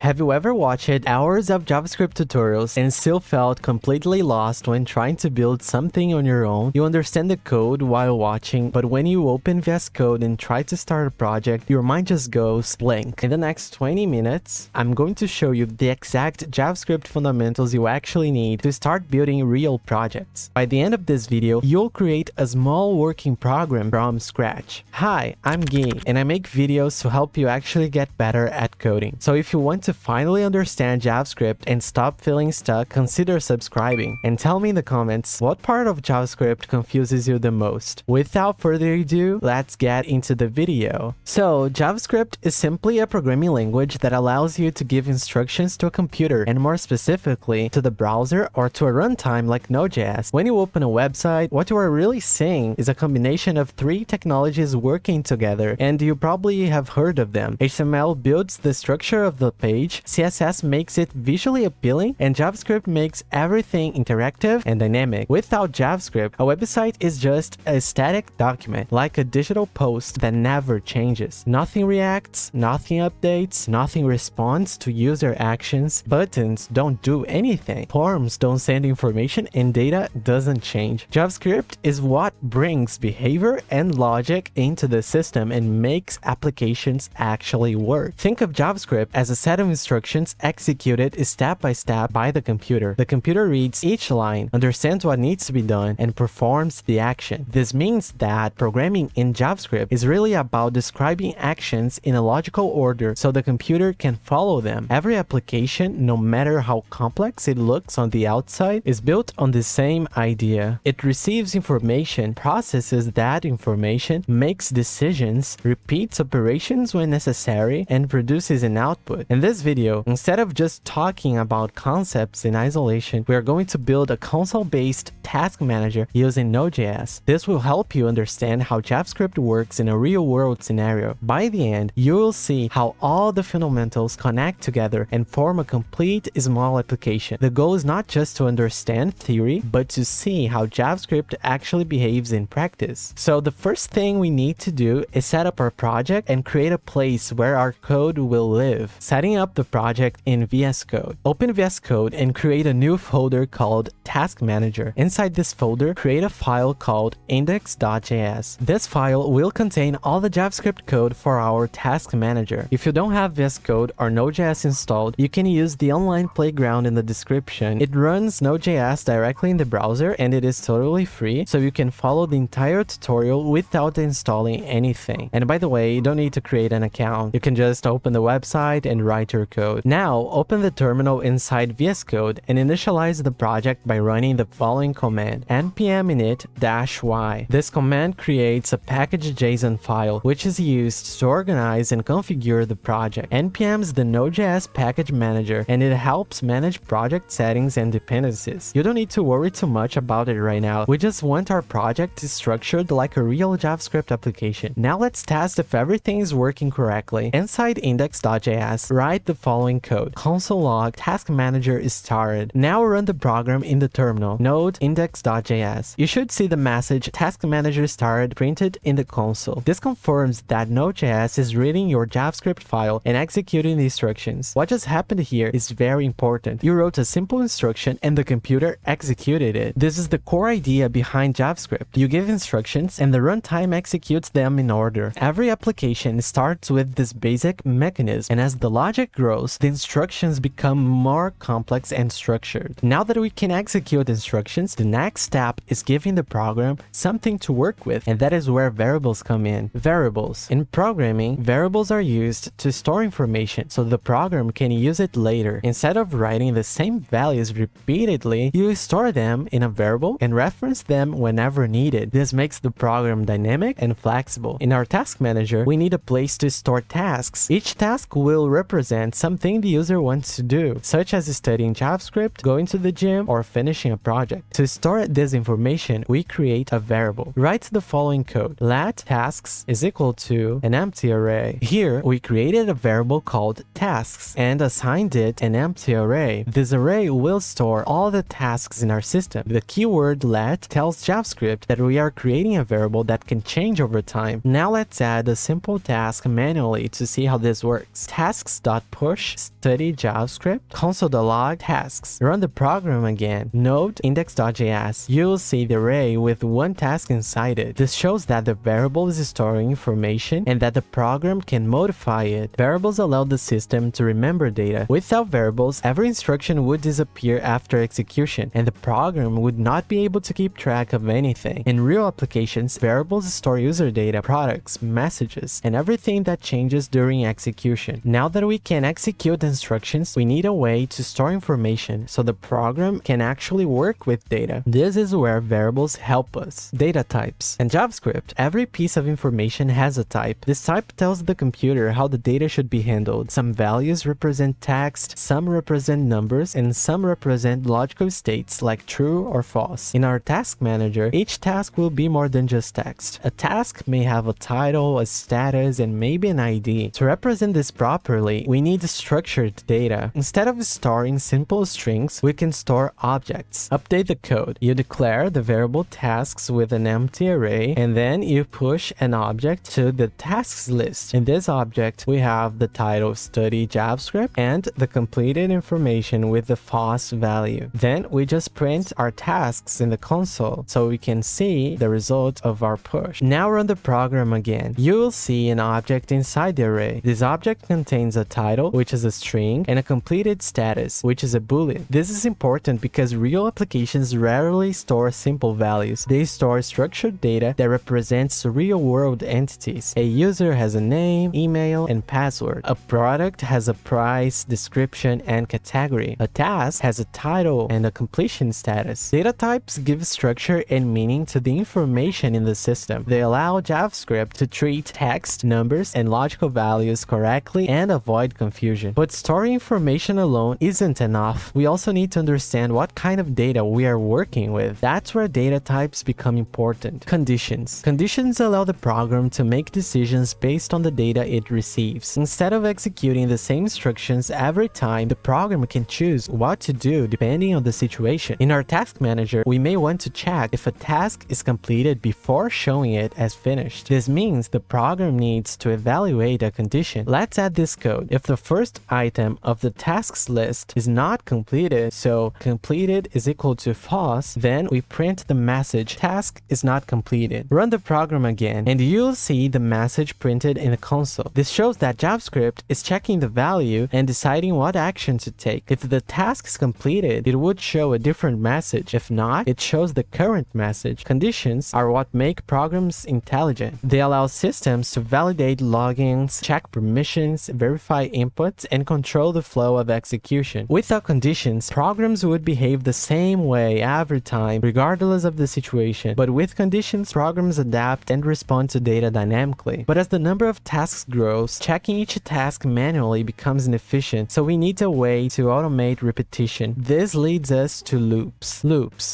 Have you ever watched hours of JavaScript tutorials and still felt completely lost when trying to build something on your own? You understand the code while watching, but when you open VS Code and try to start a project, your mind just goes blank. In the next 20 minutes, I'm going to show you the exact JavaScript fundamentals you actually need to start building real projects. By the end of this video, you'll create a small working program from scratch. Hi, I'm Guy, and I make videos to help you actually get better at coding. So if you want to finally understand JavaScript and stop feeling stuck, consider subscribing. And tell me in the comments what part of JavaScript confuses you the most. Without further ado, let's get into the video. So, JavaScript is simply a programming language that allows you to give instructions to a computer, and more specifically, to the browser or to a runtime like Node.js. When you open a website, what you are really seeing is a combination of three technologies working together, and you probably have heard of them. HTML builds the structure of the page, CSS makes it visually appealing, and JavaScript makes everything interactive and dynamic. Without JavaScript, a website is just a static document, like a digital post that never changes. Nothing reacts, nothing updates, nothing responds to user actions, buttons don't do anything, forms don't send information, and data doesn't change. JavaScript is what brings behavior and logic into the system and makes applications actually work. Think of JavaScript as a set of instructions executed step by step by the computer. The computer reads each line, understands what needs to be done, and performs the action. This means that programming in JavaScript is really about describing actions in a logical order so the computer can follow them. Every application, no matter how complex it looks on the outside, is built on the same idea. It receives information, processes that information, makes decisions, repeats operations when necessary, and produces an output. In this video, instead of just talking about concepts in isolation, we are going to build a console-based task manager using Node.js. This will help you understand how JavaScript works in a real-world scenario. By the end, you will see how all the fundamentals connect together and form a complete small application. The goal is not just to understand theory, but to see how JavaScript actually behaves in practice. So the first thing we need to do is set up our project and create a place where our code will live. Setting up the project in VS Code. Open VS Code and create a new folder called Task Manager. Inside this folder, create a file called index.js. This file will contain all the JavaScript code for our task manager. If you don't have VS Code or Node.js installed, you can use the online playground in the description. It runs Node.js directly in the browser and it is totally free, so you can follow the entire tutorial without installing anything. And by the way, you don't need to create an account. You can just open the website and write your code. Now, open the terminal inside VS Code and initialize the project by running the following command: npm init-y. This command creates a package.json file, which is used to organize and configure the project. npm is the Node.js package manager, and it helps manage project settings and dependencies. You don't need to worry too much about it right now. We just want our project structured like a real JavaScript application. Now let's test if everything is working correctly. Inside index.js, write the following code: console log task manager is started. Now run the program in the terminal. Node index.js. You should see the message task manager started printed in the console. This confirms that Node.js is reading your JavaScript file and executing the instructions. What just happened here is very important. You wrote a simple instruction and the computer executed it. This is the core idea behind JavaScript. You give instructions and the runtime executes them in order. Every application starts with this basic mechanism, and as the logic grows, the instructions become more complex and structured. Now that we can execute instructions, the next step is giving the program something to work with, and that is where variables come in. Variables. In programming, variables are used to store information so the program can use it later. Instead of writing the same values repeatedly, you store them in a variable and reference them whenever needed. This makes the program dynamic and flexible. In our task manager, we need a place to store tasks. Each task will represent something the user wants to do, such as studying JavaScript, going to the gym, or finishing a project. To store this information, we create a variable. Write the following code: let tasks is equal to an empty array. Here, we created a variable called tasks and assigned it an empty array. This array will store all the tasks in our system. The keyword let tells JavaScript that we are creating a variable that can change over time. Now let's add a simple task manually to see how this works. Tasks.put push study JavaScript, console.log tasks. Run the program again. Node index.js. You'll see the array with one task inside it. This shows that the variable is storing information and that the program can modify it. Variables allow the system to remember data. Without variables, every instruction would disappear after execution, and the program would not be able to keep track of anything. In real applications, variables store user data, products, messages, and everything that changes during execution. Now that we can execute instructions, we need a way to store information so the program can actually work with data. This is where variables help us. Data types. In JavaScript, every piece of information has a type. This type tells the computer how the data should be handled. Some values represent text, some represent numbers, and some represent logical states like true or false. In our task manager, each task will be more than just text. A task may have a title, a status, and maybe an ID. To represent this properly, we need structured data. Instead of storing simple strings, we can store objects. Update the code. You declare the variable tasks with an empty array, and then you push an object to the tasks list. In this object, we have the title study JavaScript and the completed information with the false value. Then we just print our tasks in the console so we can see the result of our push. Now run the program again. You will see an object inside the array. This object contains a title, which is a string, and a completed status, which is a boolean. This is important because real applications rarely store simple values. They store structured data that represents real-world entities. A user has a name, email, and password. A product has a price, description, and category. A task has a title and a completion status. Data types give structure and meaning to the information in the system. They allow JavaScript to treat text, numbers, and logical values correctly and avoid confusion. But storing information alone isn't enough. We also need to understand what kind of data we are working with. That's where data types become important. Conditions. Conditions allow the program to make decisions based on the data it receives. Instead of executing the same instructions every time, the program can choose what to do depending on the situation. In our task manager, we may want to check if a task is completed before showing it as finished. This means the program needs to evaluate a condition. Let's add this code. If the first item of the tasks list is not completed, so completed is equal to false, then we print the message task is not completed. Run the program again, and you'll see the message printed in the console. This shows that JavaScript is checking the value and deciding what action to take. If the task is completed, it would show a different message. If not, it shows the current message. Conditions are what make programs intelligent. They allow systems to validate logins, check permissions, verify inputs, and control the flow of execution. Without conditions, programs would behave the same way every time, regardless of the situation. But with conditions, programs adapt and respond to data dynamically. But as the number of tasks grows, checking each task manually becomes inefficient, so we need a way to automate repetition. This leads us to loops.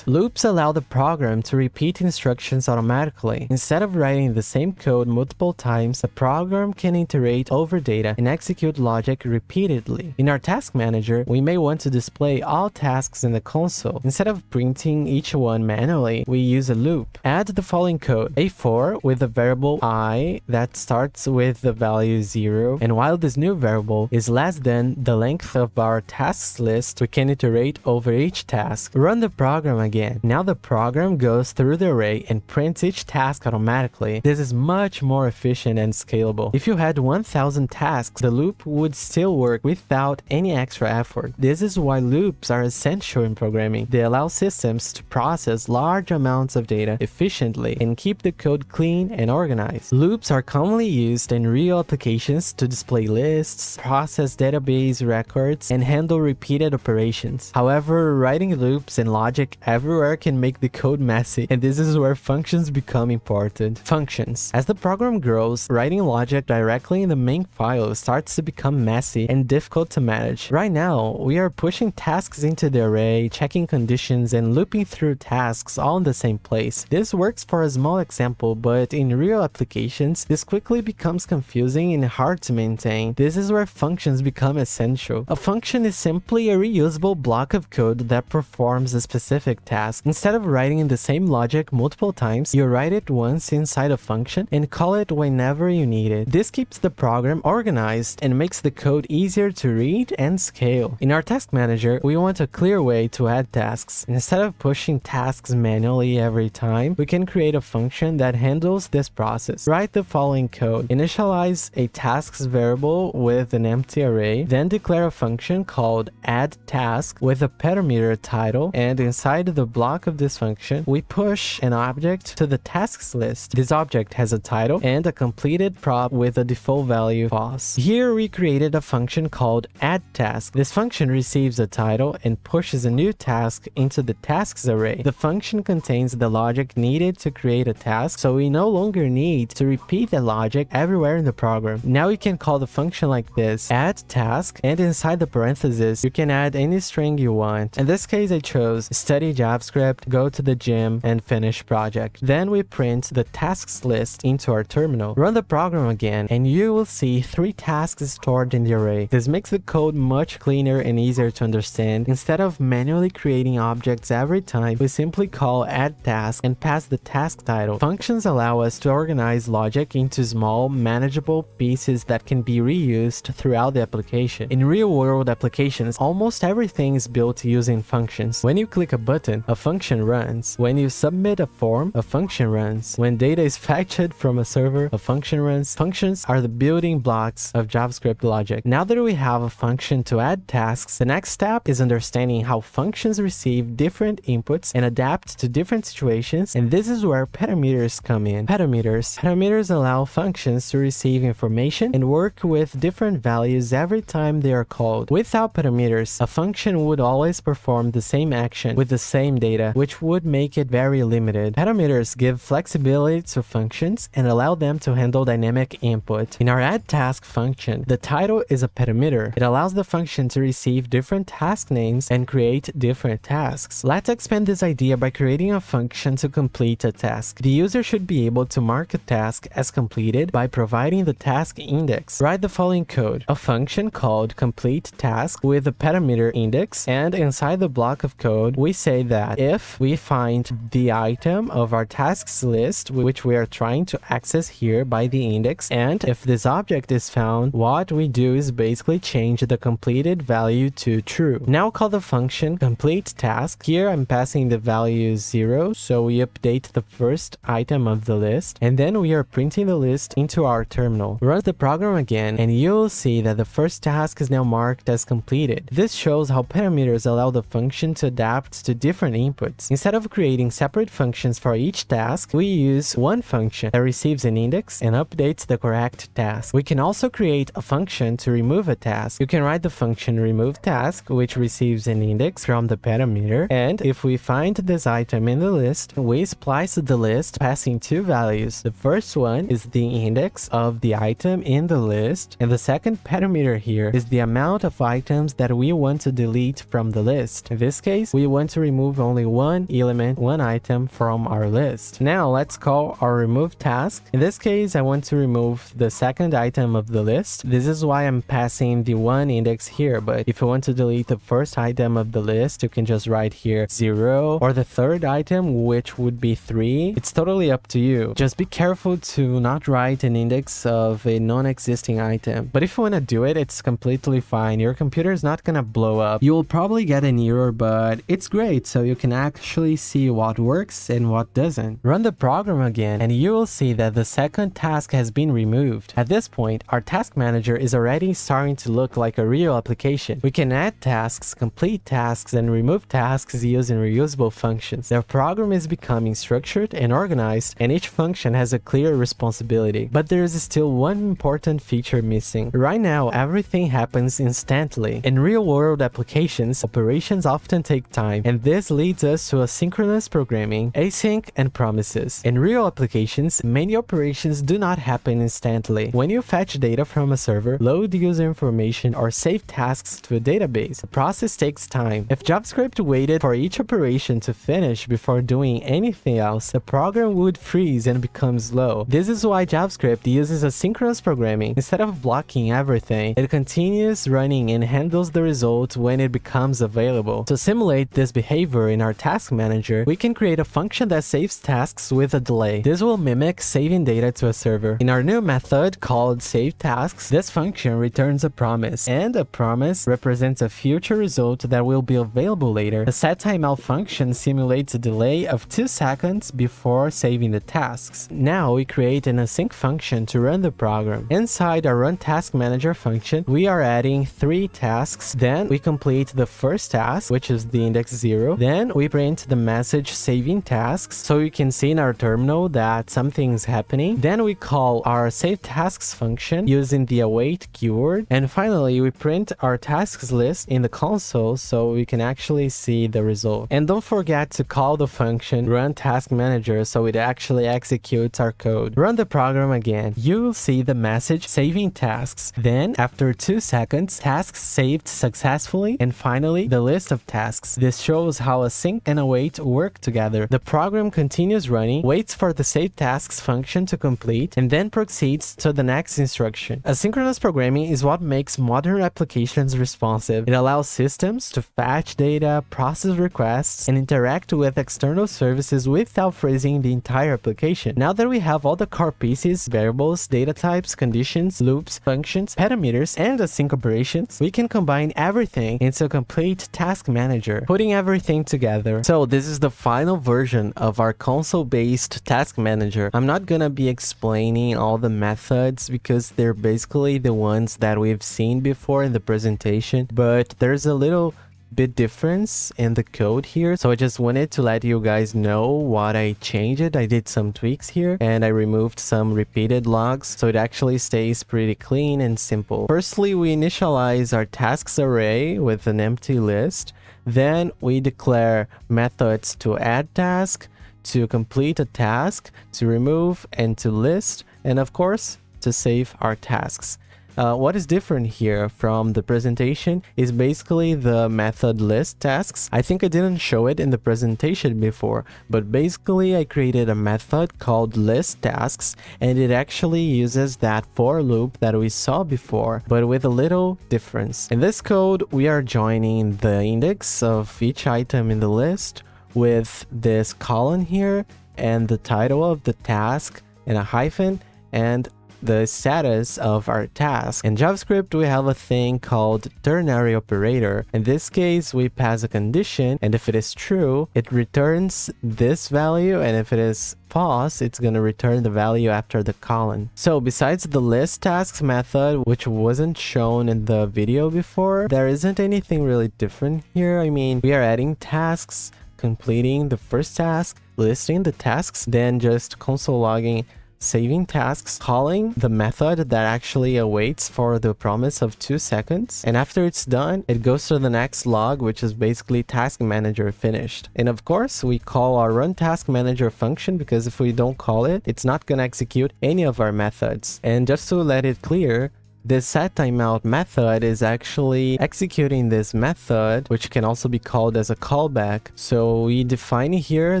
Loops allow the program to repeat instructions automatically. Instead of writing the same code multiple times, the program can iterate over data and execute logic repeatedly. In our task manager, we may want to display all tasks in the console. Instead of printing each one manually, we use a loop. Add the following code: a for with a variable I that starts with the value 0, and while this new variable is less than the length of our tasks list, we can iterate over each task. Run the program again. Now the program goes through the array and prints each task automatically. This is much more efficient and scalable. If you had 1000 tasks, the loop would still work without any extra effort. This is why loops are essential in programming. They allow systems to process large amounts of data efficiently and keep the code clean and organized. Loops are commonly used in real applications to display lists, process database records, and handle repeated operations. However, writing loops and logic everywhere can make the code messy, and this is where functions become important. Functions. As the program grows, writing logic directly in the main file starts to become messy and difficult to manage. Right now, we are pushing tasks into the array, checking conditions, and looping through tasks all in the same place. This works for a small example, but in real applications, this quickly becomes confusing and hard to maintain. This is where functions become essential. A function is simply a reusable block of code that performs a specific task. Instead of writing the same logic multiple times, you write it once inside a function and call it whenever you need it. This keeps the program organized and makes the the code easier to read and scale. In our task manager, we want a clear way to add tasks. Instead of pushing tasks manually every time, we can create a function that handles this process. Write the following code. Initialize a tasks variable with an empty array, then declare a function called addTask with a parameter title, and inside the block of this function, we push an object to the tasks list. This object has a title and a completed prop with a default value false. Here we created a function called addTask. This function receives a title and pushes a new task into the tasks array. The function contains the logic needed to create a task, so we no longer need to repeat the logic everywhere in the program. Now we can call the function like this, addTask, and inside the parentheses, you can add any string you want. In this case, I chose study JavaScript, go to the gym, and finish project. Then we print the tasks list into our terminal. Run the program again, and you will see 3 tasks stored in the array. This makes the code much cleaner and easier to understand. Instead of manually creating objects every time, we simply call addTask and pass the task title. Functions allow us to organize logic into small, manageable pieces that can be reused throughout the application. In real-world applications, almost everything is built using functions. When you click a button, a function runs. When you submit a form, a function runs. When data is fetched from a server, a function runs. Functions are the building blocks of JavaScript logic. Now that we have a function to add tasks, the next step is understanding how functions receive different inputs and adapt to different situations, and this is where parameters come in. Parameters allow functions to receive information and work with different values every time they are called. Without parameters, a function would always perform the same action with the same data, which would make it very limited. Parameters give flexibility to functions and allow them to handle dynamic input. In our addTask function, the title is a parameter. It allows the function to receive different task names and create different tasks. Let's expand this idea by creating a function to complete a task. The user should be able to mark a task as completed by providing the task index. Write the following code. A function called completeTask with a parameter index, and inside the block of code, we say that if we find the item of our tasks list, which we are trying to access here by the index, and if this object is found, what we do is basically change the completed value to true. Now call the function completeTask. Here I'm passing the value 0, so we update the first item of the list, and then we are printing the list into our terminal. Run the program again, and you'll see that the first task is now marked as completed. This shows how parameters allow the function to adapt to different inputs. Instead of creating separate functions for each task, we use one function that receives an index and updates the correct task. We can also create a function to remove a task. You can write the function removeTask, which receives an index from the parameter, and if we find this item in the list, we splice the list passing 2 values. The first one is the index of the item in the list, and the second parameter here is the amount of items that we want to delete from the list. In this case, we want to remove only one element, one item from our list. Now let's call our remove task. In this case, I want to remove the second item of the list. This is why I'm passing the one index here, but if you want to delete the first item of the list, you can just write here 0, or the third item, which would be 3. It's totally up to you. Just be careful to not write an index of a non-existing item. But if you want to do it, it's completely fine. Your computer is not gonna blow up. You will probably get an error, but it's great, so you can actually see what works and what doesn't. Run the program again, and you will see that the second task has been removed. At this point, our task manager is already starting to look like a real application. We can add tasks, complete tasks, and remove tasks using reusable functions. The program is becoming structured and organized, and each function has a clear responsibility. But there is still one important feature missing. Right now, everything happens instantly. In real-world applications, operations often take time, and this leads us to asynchronous programming, async, and promises. In real applications, many operations do not happen instantly. When you fetch data from a server, load user information, or save tasks to a database, the process takes time. If JavaScript waited for each operation to finish before doing anything else, the program would freeze and become slow. This is why JavaScript uses asynchronous programming. Instead of blocking everything, it continues running and handles the result when it becomes available. To simulate this behavior in our task manager, we can create a function that saves tasks with a delay. This will mimic saving data to a server. In our new method called saveTasks, this function function returns a promise, and a promise represents a future result that will be available later. The setTimeout function simulates a delay of 2 seconds before saving the tasks. Now we create an async function to run the program. Inside our runTaskManager function, we are adding 3 tasks. Then we complete the first task, which is the index 0. Then we print the message saving tasks, so you can see in our terminal that something is happening. Then we call our saveTasks function using the await keyword. And finally, we print our tasks list in the console so we can actually see the result. And don't forget to call the function runTaskManager so it actually executes our code. Run the program again. You will see the message saving tasks. Then, after 2 seconds, tasks saved successfully. And finally, the list of tasks. This shows how async and await work together. The program continues running, waits for the saveTasks function to complete, and then proceeds to the next instruction. Asynchronous programming is what makes modern applications responsive. It allows systems to fetch data, process requests, and interact with external services without freezing the entire application. Now that we have all the core pieces, variables, data types, conditions, loops, functions, parameters, and async operations, we can combine everything into a complete task manager, putting everything together. So this is the final version of our console-based task manager. I'm not gonna be explaining all the methods because they're basically the ones that we've seen before in the presentation, but there's a little bit difference in the code here, so I just wanted to let you guys know what I changed. I did some tweaks here and I removed some repeated logs so it actually stays pretty clean and simple. Firstly, we initialize our tasks array with an empty list. Then we declare methods to add task, to complete a task, to remove, and to list, and of course to save our tasks. What is different here from the presentation is basically the method list tasks. I think I didn't show it in the presentation before, but basically I created a method called list tasks, and it actually uses that for loop that we saw before, but with a little difference. In this code, we are joining the index of each item in the list with this colon here and the title of the task and a hyphen and the status of our task. In JavaScript, we have a thing called ternary operator. In this case, we pass a condition, and if it is true, it returns this value, and if it is false, it's going to return the value after the colon. So besides the list tasks method, which wasn't shown in the video before, there isn't anything really different here. I mean, we are adding tasks, completing the first task, listing the tasks, then just console logging saving tasks, calling the method that actually awaits for the promise of 2 seconds, and after it's done, it goes to the next log, which is basically task manager finished. And of course, we call our runTaskManager function because if we don't call it, it's not gonna execute any of our methods. And just to let it clear, this setTimeout method is actually executing this method, which can also be called as a callback. So we define here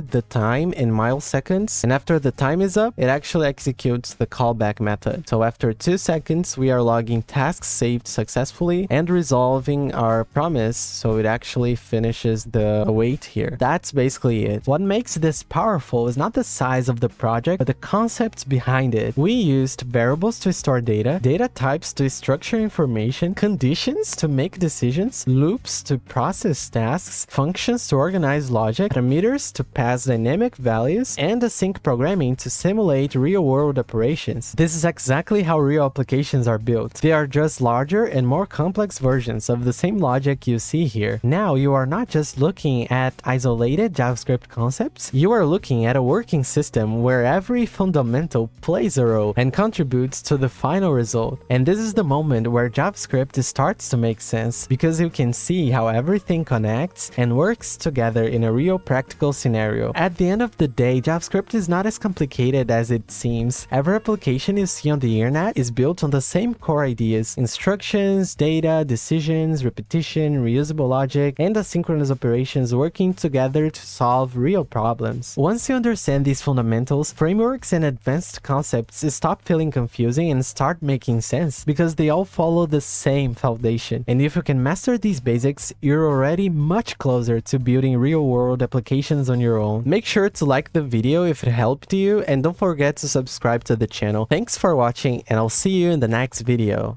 the time in milliseconds, and after the time is up, it actually executes the callback method. So after 2 seconds, we are logging tasks saved successfully and resolving our promise, so it actually finishes the await here. That's basically it. What makes this powerful is not the size of the project, but the concepts behind it. We used variables to store data, data types to structure information, conditions to make decisions, loops to process tasks, functions to organize logic, parameters to pass dynamic values, and async programming to simulate real-world operations. This is exactly how real applications are built. They are just larger and more complex versions of the same logic you see here. Now you are not just looking at isolated JavaScript concepts, you are looking at a working system where every fundamental plays a role and contributes to the final result. And this is the moment where JavaScript starts to make sense, because you can see how everything connects and works together in a real practical scenario. At the end of the day, JavaScript is not as complicated as it seems. Every application you see on the internet is built on the same core ideas: instructions, data, decisions, repetition, reusable logic, and asynchronous operations working together to solve real problems. Once you understand these fundamentals, frameworks and advanced concepts stop feeling confusing and start making sense, because they all follow the same foundation. And if you can master these basics, you're already much closer to building real-world applications on your own. Make sure to like the video if it helped you, and don't forget to subscribe to the channel. Thanks for watching, and I'll see you in the next video.